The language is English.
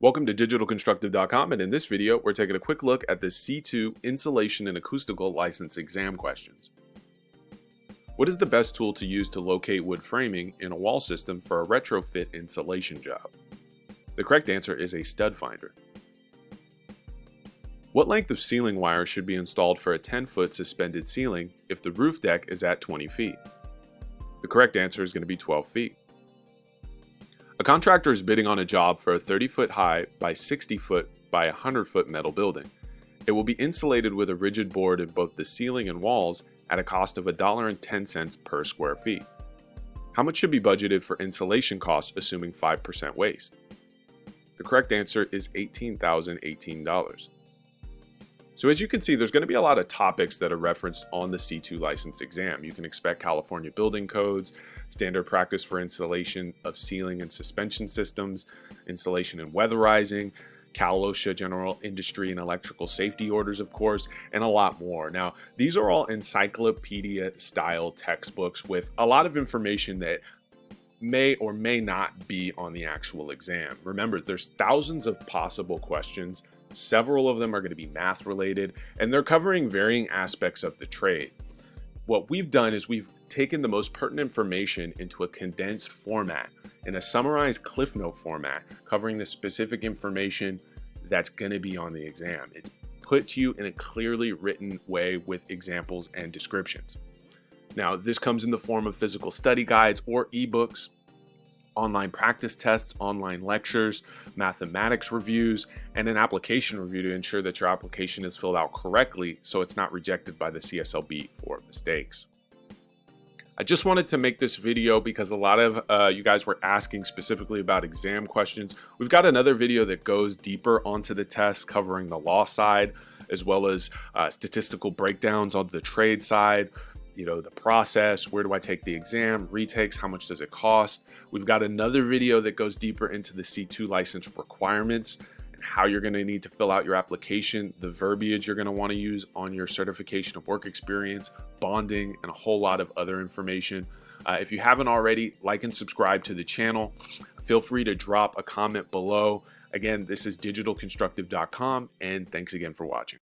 Welcome to digitalconstructive.com, and in this video we're taking a quick look at the C-2 Insulation and Acoustical License exam questions. What is the best tool to use to locate wood framing in a wall system for a retrofit insulation job? The correct answer is a stud finder. What length of ceiling wire should be installed for a 10-foot suspended ceiling if the roof deck is at 20 feet? The correct answer is going to be 12 feet. A contractor is bidding on a job for a 30-foot high by 60-foot by 100-foot metal building. It will be insulated with a rigid board in both the ceiling and walls at a cost of $1.10 per square feet. How much should be budgeted for insulation costs assuming 5% waste? The correct answer is $18,018. So as you can see, there's going to be a lot of topics that are referenced on the C-2 license exam. You can expect California building codes, standard practice for installation of ceiling and suspension systems, installation and weatherizing, Cal OSHA general industry and electrical safety orders, of course, and a lot more. Now, these are all encyclopedia style textbooks with a lot of information that may or may not be on the actual exam. Remember, there's thousands of possible questions. Several of them are going to be math related, and they're covering varying aspects of the trade. What we've done is we've taken the most pertinent information into a condensed format, in a summarized Cliff Note format, covering the specific information that's going to be on the exam. It's put to you in a clearly written way with examples and descriptions. Now, this comes in the form of physical study guides or ebooks, online practice tests, online lectures, mathematics reviews, and an application review to ensure that your application is filled out correctly so it's not rejected by the CSLB for mistakes. I just wanted to make this video because a lot of you guys were asking specifically about exam questions. We've got another video that goes deeper onto the test covering the law side, as well as statistical breakdowns on the trade side. You know, the process, where do I take the exam, retakes, how much does it cost? We've got another video that goes deeper into the C-2 license requirements and how you're going to need to fill out your application, the verbiage you're going to want to use on your certification of work experience, bonding, and a whole lot of other information. If you haven't already, like and subscribe to the channel. Feel free to drop a comment below. Again, this is digitalconstructive.com, and thanks again for watching.